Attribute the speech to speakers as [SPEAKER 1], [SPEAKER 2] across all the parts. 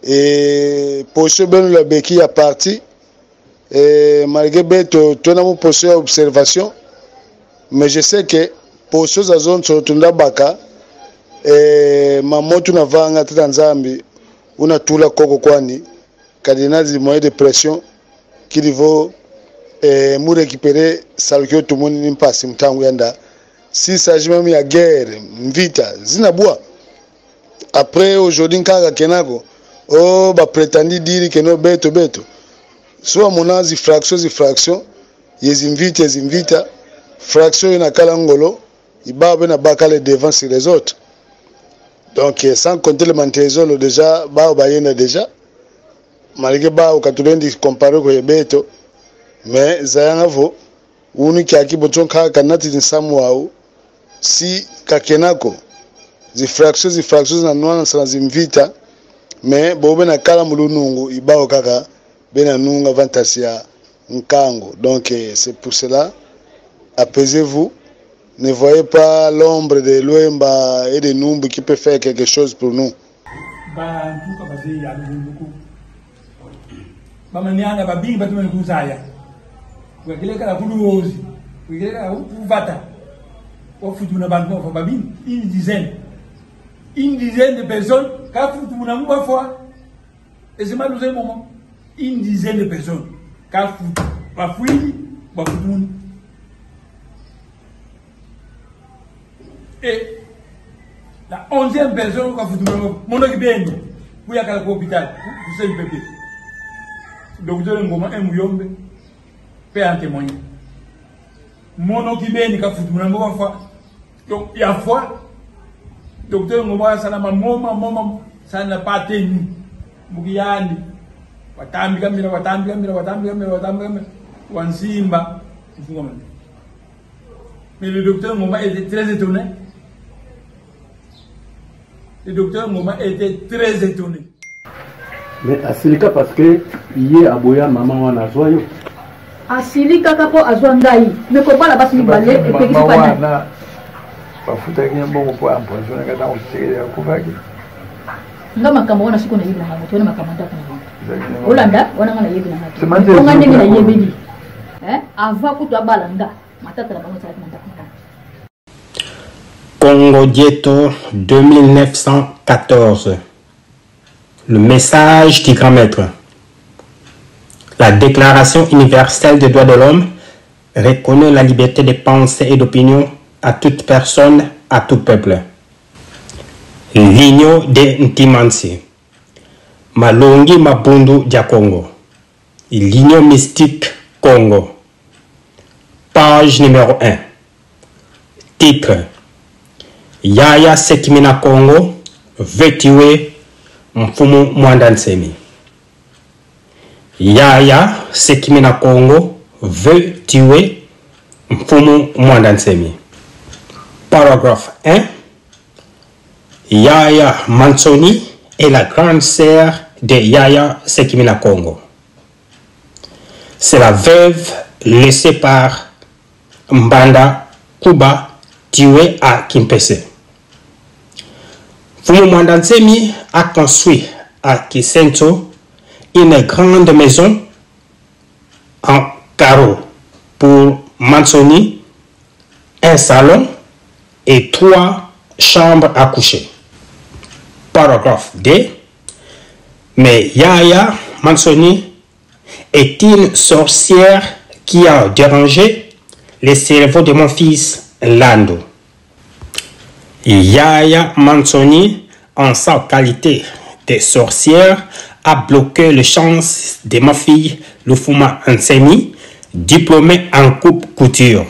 [SPEAKER 1] et position ben la beki ya parti et malgré beto tona mo position observation mais je sais que position za zone sur tunda baka et mamoto na vanga tata nzambi una tula koko kwani kadinazi moyen de pression qui vaut nous récupérer salukio tout le monde n'y passe mtangu yanda si s'agit même ya guerre vita zinabua après aujourd'hui kaka kenako oh ba prétendit dire que no beto soit monazi fraction yezinvita fraction ina kala ngolo ibabe na bakale devant sur les autres donc sans compter le mantézolo déjà ba bayenda déjà malgré ba ukatulendi comparer ko beto mais zayangavo unu kiaki boton kaka nati nsamu si kakenako zi fractions na nwana sana zimvita mais bobe na kala mulunungu ibao kaka bena nunga vantasia nkango donc c'est pour cela apaisez-vous, ne voyez pas l'ombre de Luemba et de Numbu qui peut faire quelque chose pour nous.
[SPEAKER 2] Une dizaine de personnes, et c'est mal un moment. Une dizaine de personnes, et la 11e personne, mon occupé, vous y a l'hôpital, vous savez le bébé. Docteur Ngoma Muyombe, peut en témoigner. Mon occupé, il y a donc il y a foi. Docteur Ngoma, ça n'a pas tenu. Mugiyani, watambi wansimba. Mais le docteur Ngoma était très étonné. Le docteur Ngoma était très étonné.
[SPEAKER 3] Mais asilika parce que hier aboya maman wana zoyo.
[SPEAKER 4] Asilika kapo azwangai. Mais ko bala basi balé et peki pana.
[SPEAKER 5] Bafuta kinyambo kwa ampozo ngata usikia kuvaki.
[SPEAKER 4] Ngama kama wana siku na hivi na hapo tuna makamanda kana. Olanda wana ngana hivi na hapo.
[SPEAKER 5] Ko
[SPEAKER 4] ngane ni na yebedi. Ava kutu balanga. Matata la bango tsaka mandaka.
[SPEAKER 6] Congo Dieto 2914. Le message du grand maître. La Déclaration universelle des droits de l'homme reconnaît la liberté de pensée et d'opinion à toute personne, à tout peuple. Ligno de Ntimansi. Malongi Mabundu dia Congo. Ligno mystique Congo. Page numéro 1. Titre. Yaya Sekimina Congo veut tuer Mfumu Mwandansemi. Yaya Sekimina Congo veut tuer Mfumu Mwandansemi. Paragraphe 1. Yaya Mansoni est la grande sœur de Yaya Sekimina Congo. C'est la veuve laissée par Mbanda Kuba tuée à Kimpese. Mfumu Mwandansemi a construit à Kisento une grande maison en carreau pour Mansoni, un salon et 3 chambres à coucher. Paragraphe 2. Mais Yaya Mansoni est une sorcière qui a dérangé le cerveau de mon fils Lando. Yaya Mansoni, en sa qualité de sorcière, a bloqué les chances de ma fille Lufuma Nsemi, diplômée en coupe-couture.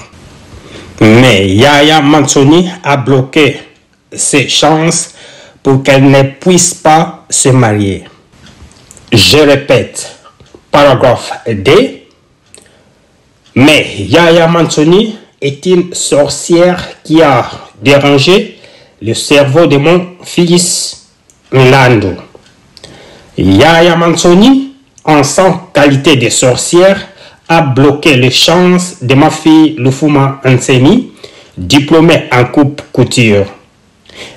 [SPEAKER 6] Mais Yaya Mansoni a bloqué ses chances pour qu'elle ne puisse pas se marier. Je répète, paragraphe 2. Mais Yaya Mansoni est une sorcière qui a dérangé le cerveau de mon fils Lando. Yaya Mansoni, en sa qualité de sorcière, a bloqué les chances de ma fille Lufuma Nsemi, diplômée en coupe-couture.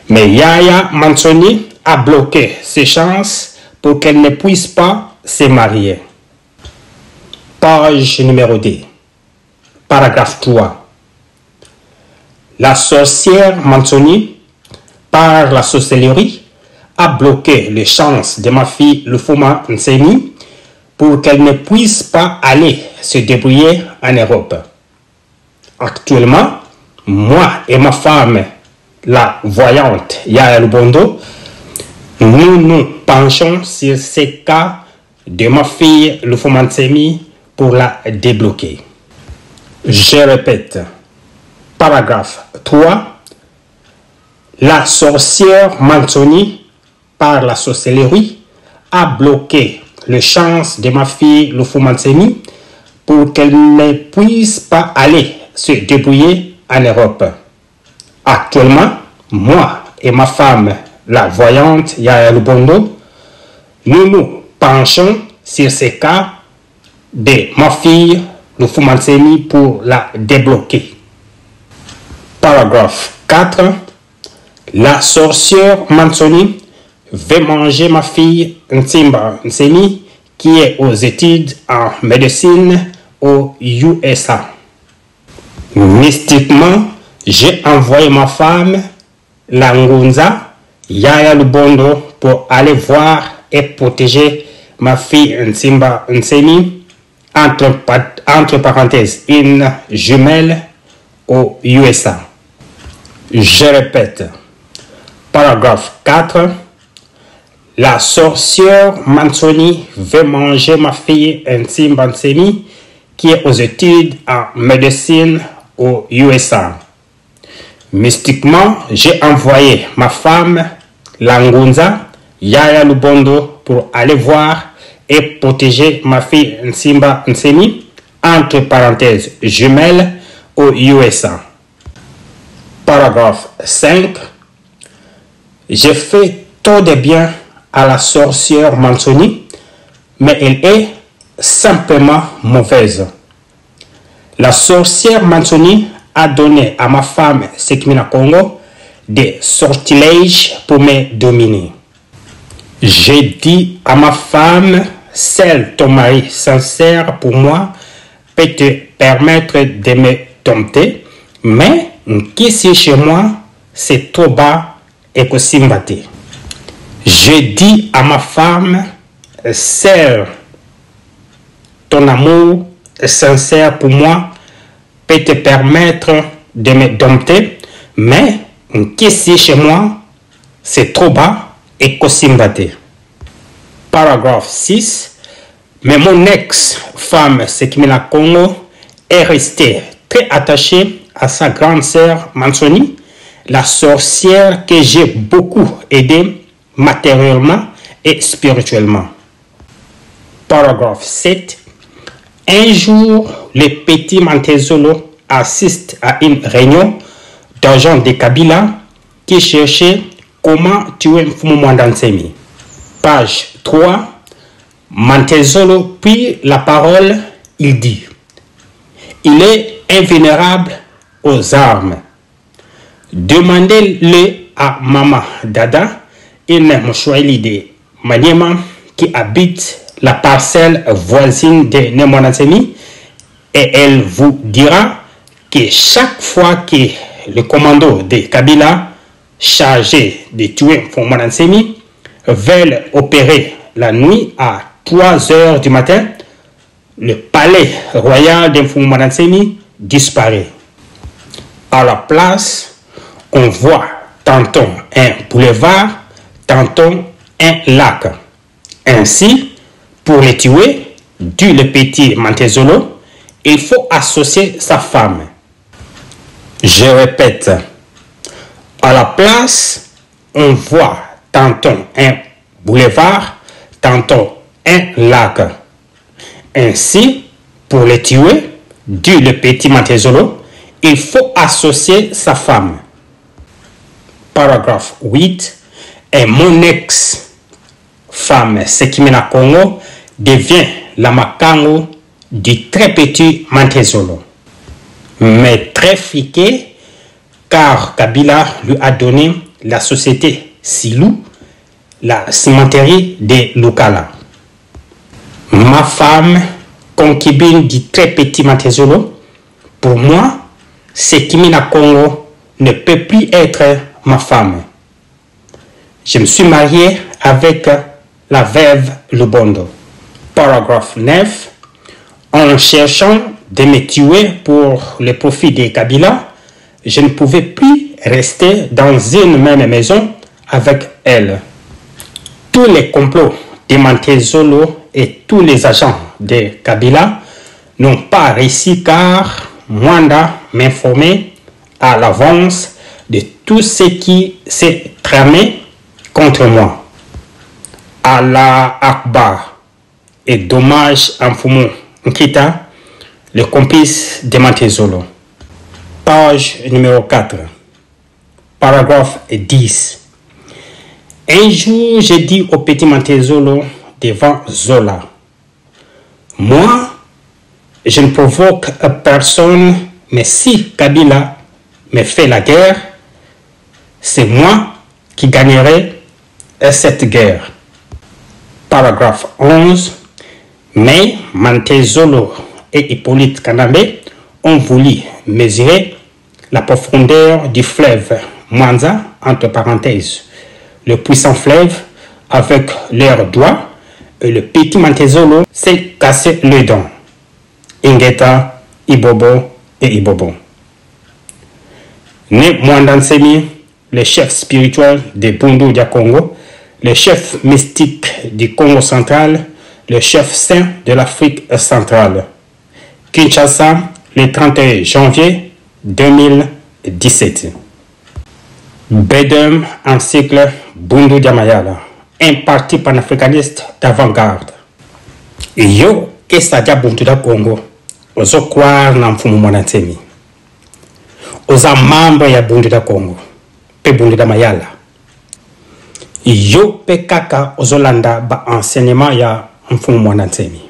[SPEAKER 6] Mais Yaya Mansoni a bloqué ses chances pour qu'elle ne puisse pas se marier. Page numéro 2. Paragraphe 3. La sorcière Mansoni, par la sorcellerie, a bloqué les chances de ma fille Lufuma Nsemi pour qu'elle ne puisse pas aller se débrouiller en Europe. Actuellement, moi et ma femme, la voyante Yaya Lubondo, nous nous penchons sur ces cas de ma fille Lufuma Nsemi pour la débloquer. Je répète, paragraphe 3. La sorcière Mansoni, par la sorcellerie, a bloqué les chances de ma fille Lufuma Nsemi pour qu'elle ne puisse pas aller se débrouiller en Europe. Actuellement, moi et ma femme, la voyante Yaya Lubondo, nous nous penchons sur ces cas de ma fille Lufuma Nsemi pour la débloquer. Paragraphe 4. La sorcière Mansoni veut manger ma fille Nsimba Nsemi qui est aux études en médecine aux USA. Mystiquement, j'ai envoyé ma femme, la Ngunza, Yaya Lubondo, pour aller voir et protéger ma fille Nsimba Nsemi, entre parenthèses, une jumelle aux USA. Je répète, paragraphe 4. La sorcière Mansoni veut manger ma fille Nsimba Nsemi qui est aux études en médecine aux USA. Mystiquement, j'ai envoyé ma femme, Langunza, Yaya Lubondo, pour aller voir et protéger ma fille Nsimba Nsemi, entre parenthèses, jumelle aux USA. Paragraphe 5. J'ai fait tout de bien à la sorcière Mansoni, mais elle est simplement mauvaise. La sorcière Mansoni a donné à ma femme Sekimina Congo des sortilèges pour me dominer. J'ai dit à ma femme, seul ton mari sincère pour moi peut te permettre de me dompter, mais qu'ici chez moi, c'est trop bas et que Simbate. J'ai dit à ma femme, seul ton amour sincère pour moi peut te permettre de me dompter, mais qu'ici chez moi, c'est trop bas et que Simbate. Paragraphe 6. Mais mon ex-femme Sekimina Congo est restée très attachée à sa grande sœur Mansoni, la sorcière que j'ai beaucoup aidée matériellement et spirituellement. Paragraphe 7. Un jour, le petit Mantezolo assiste à une réunion d'agents de Kabila qui cherchait comment tuer Mfumumwanda Nsemi. Page 3. Mantezolo prit la parole, il dit: il est invulnérable aux armes. Demandez-le à Maman Dada, une Mouchouaili de Maniema qui habite la parcelle voisine de Nemwanda Nsemi, et elle vous dira que chaque fois que le commando de Kabila chargé de tuer Mfumumwanda Nsemi veulent opérer la nuit à 3 heures du matin, le palais royal de Mfumumwanda Nsemi disparaît. À la place, on voit tantôt un boulevard, tantôt un lac. Ainsi, pour les tuer, dit le petit Mantezolo, il faut associer sa femme. Je répète, à la place, on voit tantôt un boulevard, tantôt un lac. Ainsi, pour les tuer, dit le petit Mantezolo, il faut associer sa femme. Paragraphe 8. Et mon ex-femme Sekimina Congo devient la Makango du très petit Mantezolo, mais très friqué car Kabila lui a donné la société Silou, la cimenterie de Lukala. Ma femme, concubine du très petit Matezolo, pour moi, Sekimina Congo ne peut plus être ma femme. Je me suis marié avec la veuve Lubondo. Paragraphe 9. En cherchant de me tuer pour le profit des Kabila, je ne pouvais plus rester dans une même maison avec elle. Tous les complots de Mantezolo et tous les agents de Kabila n'ont pas réussi car Mwanda m'informait à l'avance de tout ce qui s'est tramé contre moi. Allah Akbar et dommage Mfumu Nkita, le complice de Mantezolo. Page numéro 4. Paragraphe 10. Un jour, j'ai dit au petit Mantezolo devant Zola, moi, je ne provoque personne, mais si Kabila me fait la guerre, c'est moi qui gagnerai cette guerre. Paragraphe 11. Mais Mantezolo et Hippolyte Kanambe ont voulu mesurer la profondeur du fleuve Mwanza, entre parenthèses, le puissant fleuve, avec leurs doigts, et le petit Mantezolo s'est cassé les dents. Ingeta, Ibobo et Ibobo. Né Mwanda Nsemi, le chef spirituel de Bundu dia Congo, le chef mystique du Congo central, le chef saint de l'Afrique centrale. Kinshasa, le 31 janvier 2017. Bedem en cycle Bundu dia Mayala, un parti panafricaniste d'avant-garde. Yo, qu'est-ce que Bundu dia Congo? Ozo croire na mfumu Mwanda Nsemi. Oza membre ya Bundu dia Congo. Pe Bundu dia Mayala. Yo pe kaka ozolanda ba enseignement ya mfumu Mwanda Nsemi.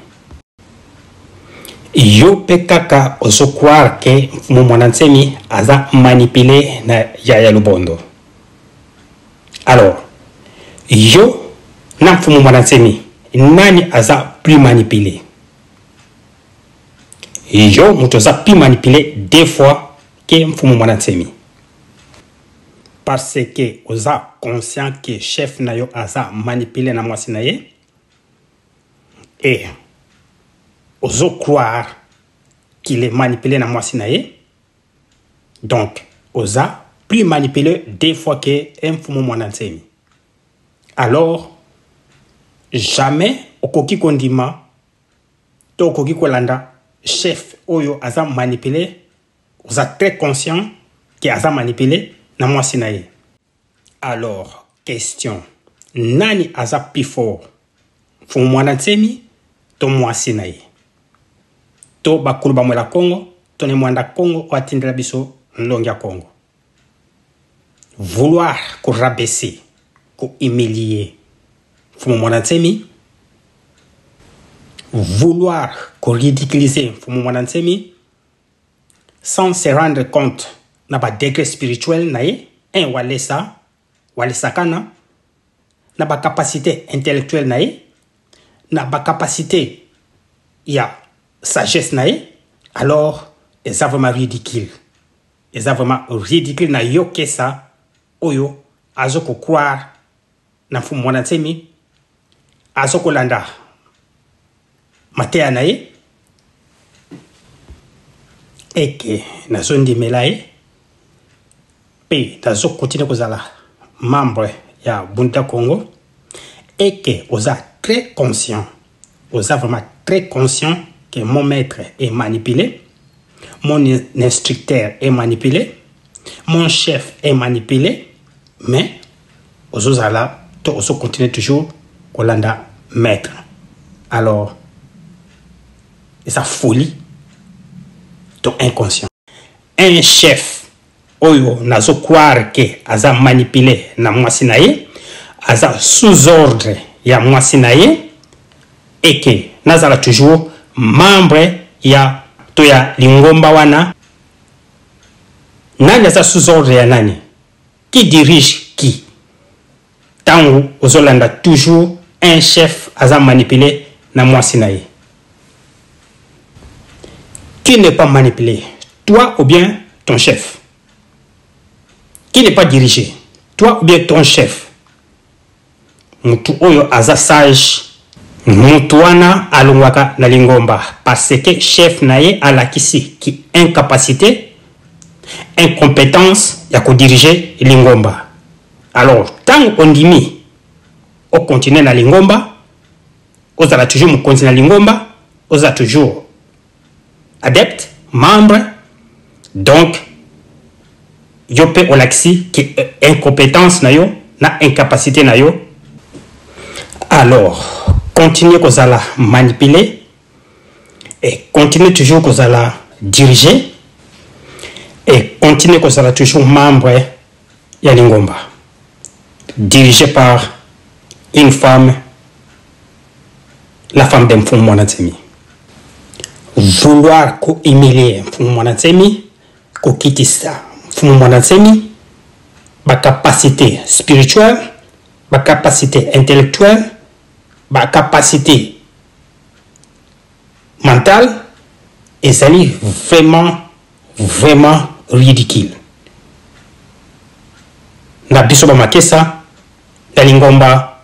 [SPEAKER 6] Yo pe kaka ozo croire que mfumu Mwanda Nsemi aza manipulé na Yaya Lubondo. Alors, yo na mfumu Mwanda Nsemi, nani aza plus manipulé? Yo mutoza plus manipulé deux fois que mfumu Mwanda Nsemi. Parce que oza conscient que chef na yo aza manipulé na mwasi na ye. Et ozo croire qu'il est manipulé na mwasi na ye. Donc, oza plus manipulé deux fois que mfumu Mwanda Nsemi. Alors, jamais okoki kondima to okoki kolanda chef oyo aza manipulé, oza très conscient que aza manipulé na mwasi na ye. Alors, question, nani aza plus fort? Mfumu Mwanda Nsemi to mwasi na ye? To bakulu ba mwela Congo, to ne mwanda Congo o atindela biso nlongi ya Congo. Vouloir ko rabaisser, ko humilier Mfumu Mwanda Nsemi, vouloir ko ridiculiser Mfumu Mwanda Nsemi sans se rendre compte na ba degré spirituel na ye, un walesa kana, na ba capacité intellectuelle na ye, na ba capacité ya sagesse na ye, alors c'est vraiment ridicule. C'est vraiment ridicule na yo que ça oyo azoko croire na Mfumu Mwanda Nsemi, azoko landa matea na ye, et que na zondi melaye pe tazo continue kozala membre ya Bundu dia Congo, et que oza très conscient, oza vraiment très conscient que mon maître est manipulé, mon instructeur est manipulé, mon chef est manipulé, mais ozozala to ozo continue toujours kolanda maître. Alors, et sa folie to inconscient. Un chef oyo nazo croire que aza manipulé na mwasi na ye, aza sous ordre ya mwasi na ye, et que nazala toujours membre ya to ya lingomba wana. Nani aza sous ordre ya nani? Qui dirige qui? Tango ozolanda toujours un chef aza manipulé na mwasi na ye. Qui n'est pas manipulé? Toi ou bien ton chef? Qui n'est pas dirigé? Toi ou bien ton chef? Mutu oyo aza sage. Mutu wana alongwaka na lingomba. Parce que chef na ye alakisi ki incapacité, incompétence ya ko diriger lingomba. Alors, tant on dit au continent na lingomba, on a toujours mon continent na lingomba, on a toujours adepte, membre, donc yopé olaxi qui incompétence na yo, na incapacité na yo. Alors, continuez qu'on la manipuler et continuez toujours qu'on la diriger et continuez qu'on la toujours membre ya lingomba. Dirigé par une femme, la femme d'un Mfumu Mwanantsemi. Vouloir humilier Mfumu Mwanantsemi, kokitisa Mfumu Mwanantsemi, ma capacité spirituelle, ma capacité intellectuelle, ma capacité mentale, et ça est vraiment ridicule. Na biso ba makesa na lingomba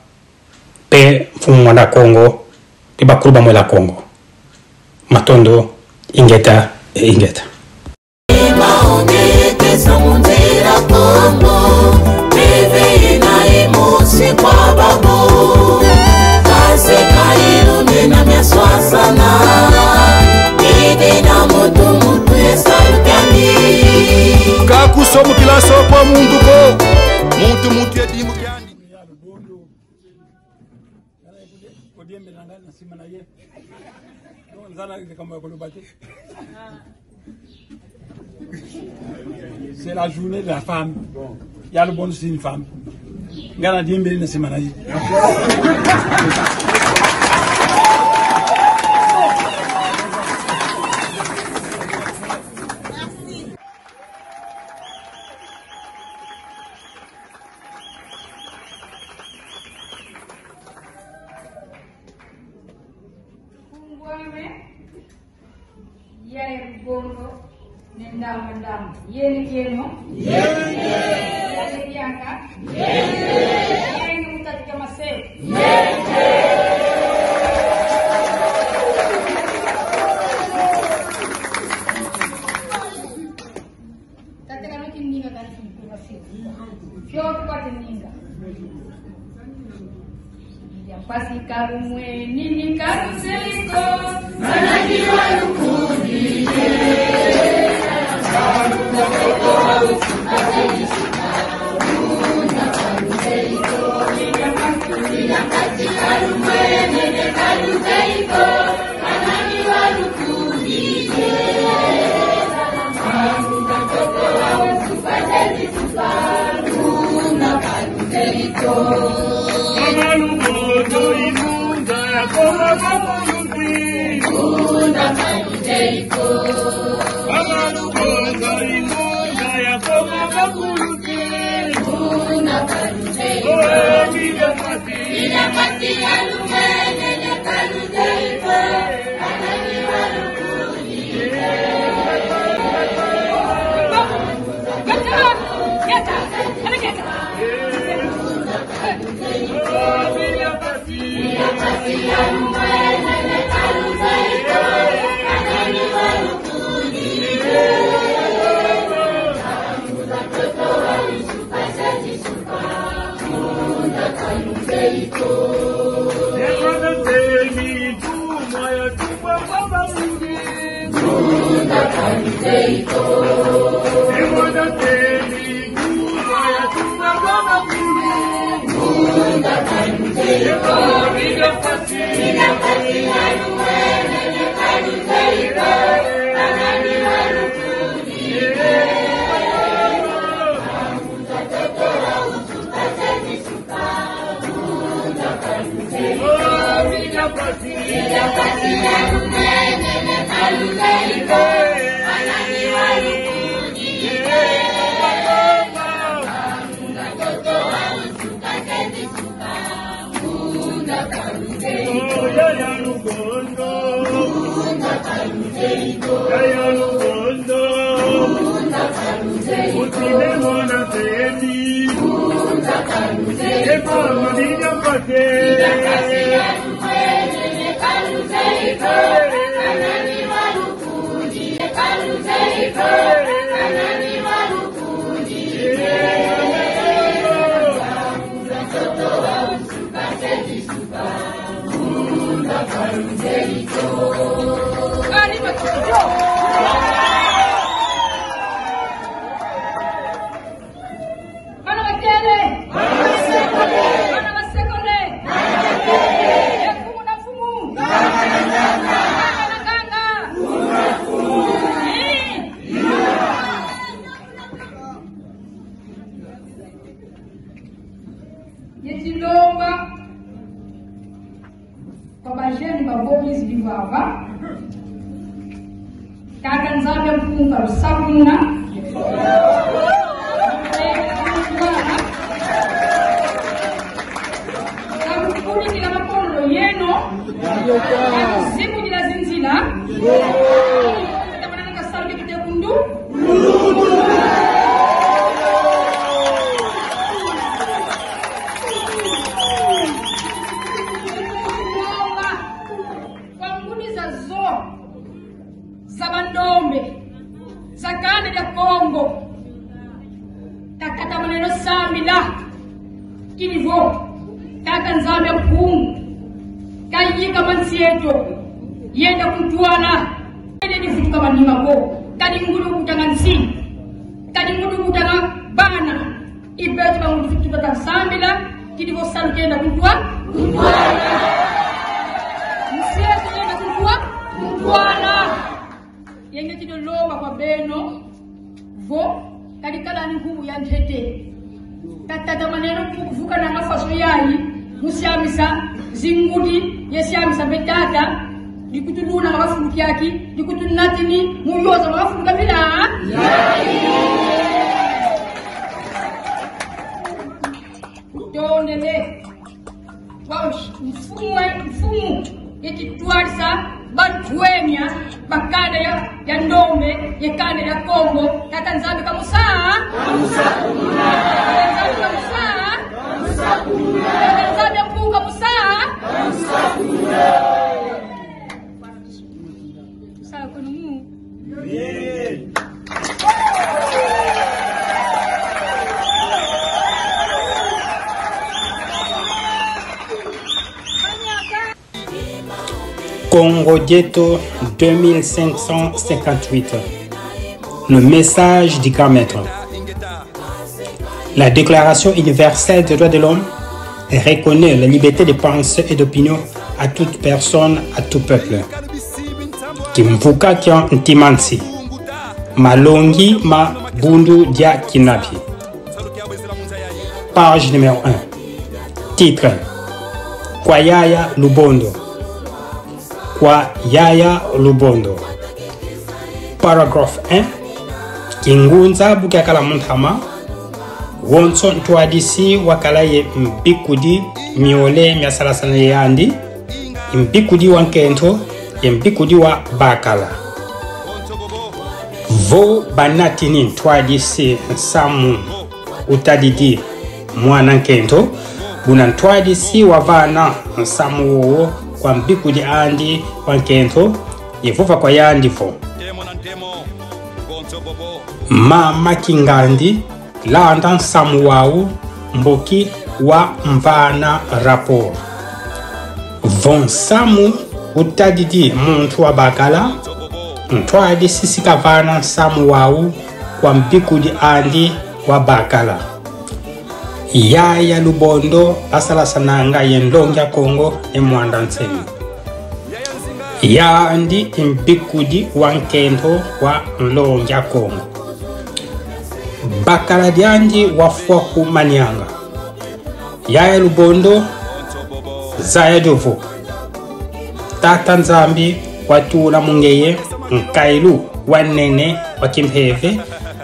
[SPEAKER 6] pe Mfumu Mwana Kongo pe bakulu ba mwela Kongo matondo ingeta e ingeta
[SPEAKER 7] kakusomu kila sopo mundu ko muntu edimu kyandi
[SPEAKER 2] c'est la journée de la femme. Il y a le bon c'est une femme. Ngana diembele na semana yi.
[SPEAKER 8] Yetilomba kwa bajeni babomizi bivava kaka nzambe mpunga rusabuna kakukuli kila makono yeno kakuzimu kila zinzila tamanana kasaruke kitekundu Sabandombe sakane ya Kongo takata maneno samila kilivo kaka nzambe mpungu kayika mansieto yenda kutwala ende difutuka manima ko kadi ngulu kutangansi kadi ngulu kutanga bana ibeto bangu difutuka ta samila kilivo salkenda kutwala msieto yenda kutwala yenge tido loma kwa beno vo kadikala ni nguvu ya ntete tatata maneno kuvuka na mafaso yayi musiamisa zingudi yesiamisa betata dikutuluna mafunuki yaki dikutunatini muyoza mafunuka bila donele waush mfumu yekitwarisa bantuenya bakanda ya ndome yekanda ya Kongo kaka nzambe kamusaa nzambe mpunga musaa saa kunumu
[SPEAKER 6] Congo Ghetto 2558. Le message du grand maître. La Déclaration universelle des droits de l'homme reconnaît la liberté de pensée et d'opinion à toute personne, à tout peuple. Kimvuka kya ntimansi. Malongi ma bundu dia kinabi. Page numéro 1. Titre. Kwayaya Lubondo. Kwa Yaya Lubondo. Paragraphe 1. Kingunza bukakala muntama. Wonso ntwadisi wakala ye mbikudi miole miasalasana yandi. Mbikudi wankento ye mbikudi wa bakala. Vo banatini ntwadisi samu utadidi mwana nkento. Buna ntwadisi wavana samu wowo kwa mbikudi andi wankento yevuva kwa yandi fo mama kingandi landa samuwau mboki wa mvana rapport von samu utadidi muntu wa bakala ntwadi sisika vana samuwau kwa mbikudi andi wa bakala Yaya Lubondo asalasananga yendonga Kongo emwanda nsemi. Yandi imbikudi wankento wa nlonga Kongo. Bakala diandi wafwa kumanyanga. Yaya Lubondo Zaya Jovo. Tata Nzambi watula mungeye nkailu wanene wakimpeve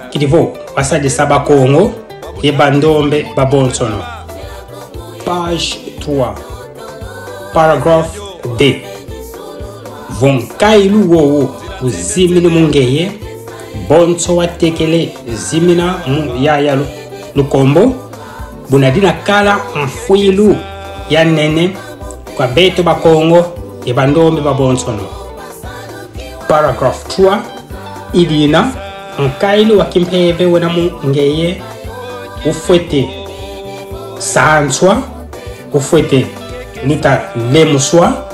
[SPEAKER 6] kidivo wasadisa Kongo Ebandombe Babonsono. Page 3. Paragraphe D. Vonkailu wowo uzimini mungeye bonso watekele zimina mu yaya lukombo bunadina kala mfuilu ya nene kwa beto bakongo e bandombe babonsono. Paragraph 3 idina nkailu wakimpeve wena mungeye ufwete sanswa ufwete luta lemuswa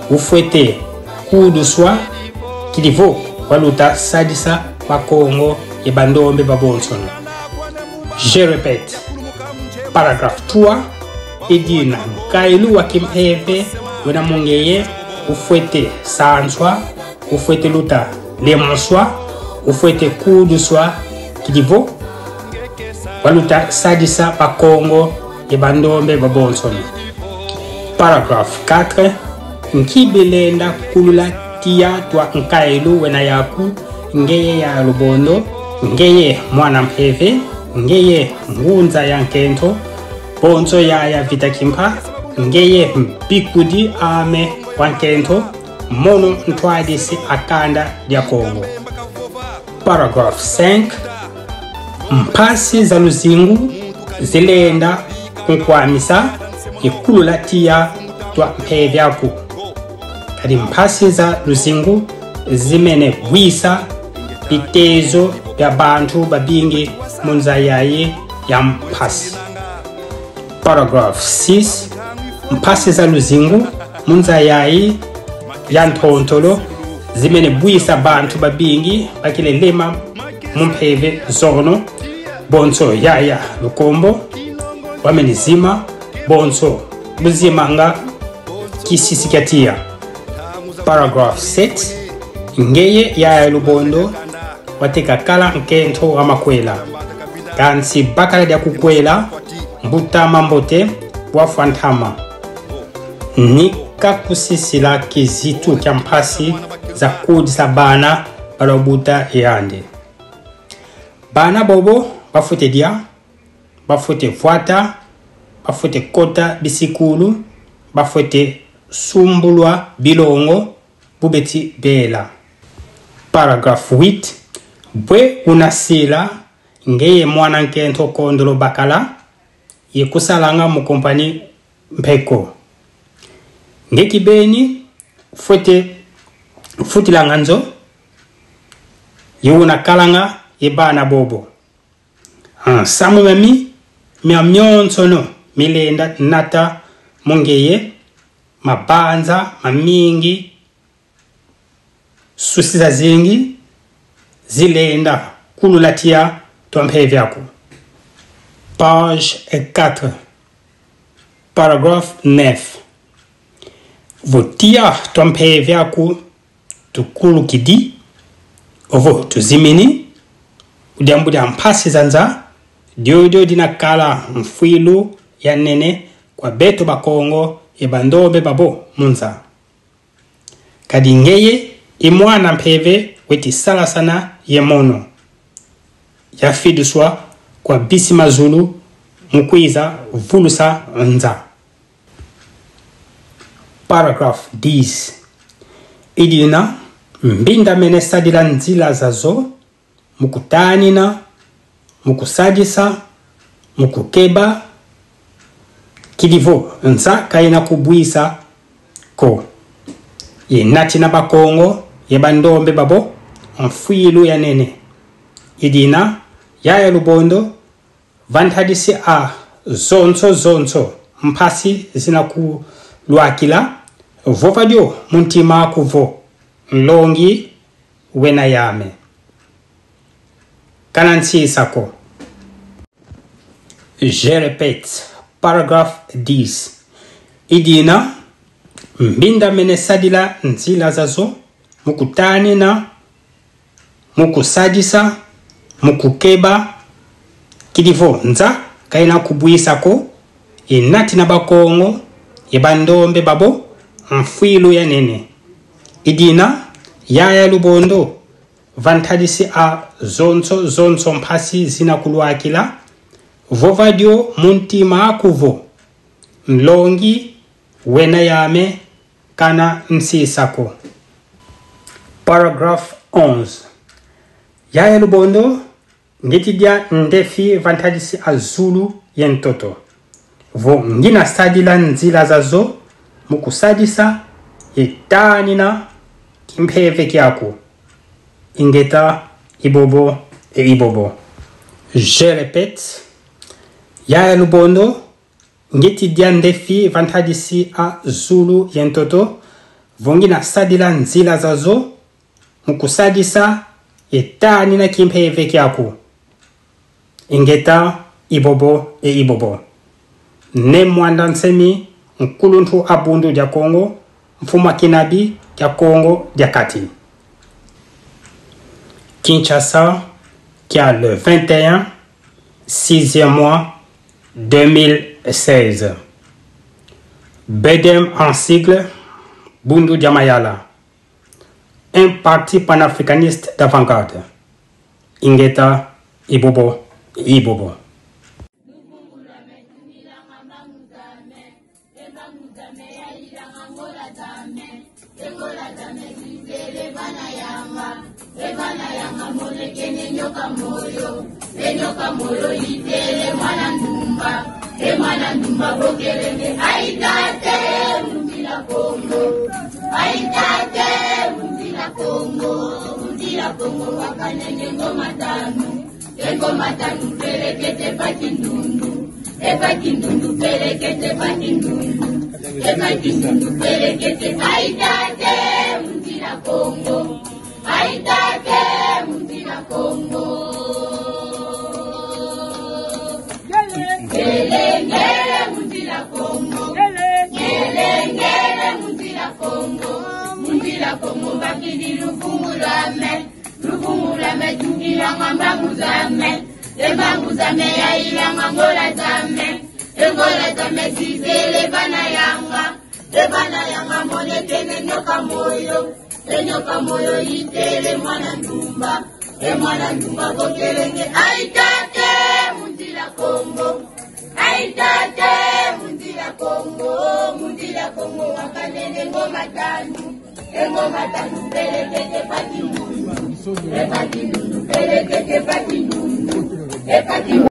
[SPEAKER 6] ufwete kuduswa kilivo waluta sadisa bakongo e bandombe babonsono. Je répète. Paragraphe 3 idina nkailu wakimpeve wena mungeye ufwete sanswa ufwete luta lemuswa ufwete kuduswa kilivo waluta sadisa bakongo e bandombe babonsono. Paragraphe 4 nkibelenda kulula tia twa nkailu wena yaku ngeye ya lubondo ngeye mwana mpeve ngeye ngunza ya nkento bonso ya vitakimpa ngeye mpikudi ame wankento mono ntwadisi akanda ya Kongo. Paragraph 5 mpasi za luzingu zilenda kunkwamisa ikulula tia twa mpeve yaku kadi mpasi za luzingu zimene bwisa bitezo bya bantu babingi munza yaye ya mpasi. Paragraph 6 mpasi za luzingu munza yaye ya ntontolo zimene bwisa bantu babingi bakile lema mumpeve zono bonso yaya lukombo wamene zima bonso buzimanga kisisikatia. Paragraph 6 ngeye yaya lubondo wateka kala nkento wa makwela kansi bakala dia kukwela mbutama mbote wafantama nika kusisila kizitu kya mpasi za kudisa bana balobuta yande. Bana bobo bafute dia bafute fuata bafute kota bisikulu bafute sumbulwa bilongo bubeti bela. Paragraph 8 bwe unasila ngeye mwana nkento kondolo bakala yekusalanga mu kompani mpeko ngekibeni futila nganzo yuna kalanga yebana bobo samu mami myonsono milenda nata mungeye mabanza mamingi susiza zingi zilenda kululatia twampevi yako. Page 4 paragraphe 9 votia twampevi yako tukulu kidi ovo tuzimini udiambu dia mpasi zanza diodio dinakala mfilu ya nene kwa beto bakongo e bandobe babo munza kadi ngeye imwana mpeve weti sala sana ye mono ya fiduswa kwa bisi mazulu mukwiza vulusa nza. Paragraph 10 idina mbinda mene sadila nzila zazo mukutanina mukusadisa mukukeba kilivo nza kaina kubwisa ko ye nati na bakongo ye bandombe babo mfuilu ya nene idina yaya lubondo vantadisi a zonso mpasi zina ku luakila vovadio muntima kuvo nlongi wena yame kanansi sako. Je répète. Paragraphe 10 idina mbinda mene sadila nzila zazo mukutanina mukusadisa mukukeba kilivo nza kaina kubwisa ko inati na bakongo ye bandombe babo mfilu ya nene idina yaya lubondo vantadisi a zonso mpasi zina kuluakila vovadio muntima akuvo mlongi wena yame kana nsisako. Paragraphe 11. Yaya Lubondo ngetidia ndefi vantadisi azulu yentoto. Vo ngina sadila nzila zazo mukusadisa etanina kimpeve kyako. Ingeta ibobo e ibobo. Je répète. Yaya Lubondo ngetidia ndefi vantadisi azulu yentoto. Vo ngina sadila nzila zazo mukusadisa etanina kimpeve kyako. Ingeta ibobo e ibobo. Ne mwanda nsemi nkuluntu abundu dia Congo, mfuma kinabi dia Congo dia kati. Kinshasa, qui a le 21, 6e mois 2016. Bedem en sigle, Bundu Diamayala. Un parti panafricaniste d'avant-garde. Ingeta Ibobo Ibobo.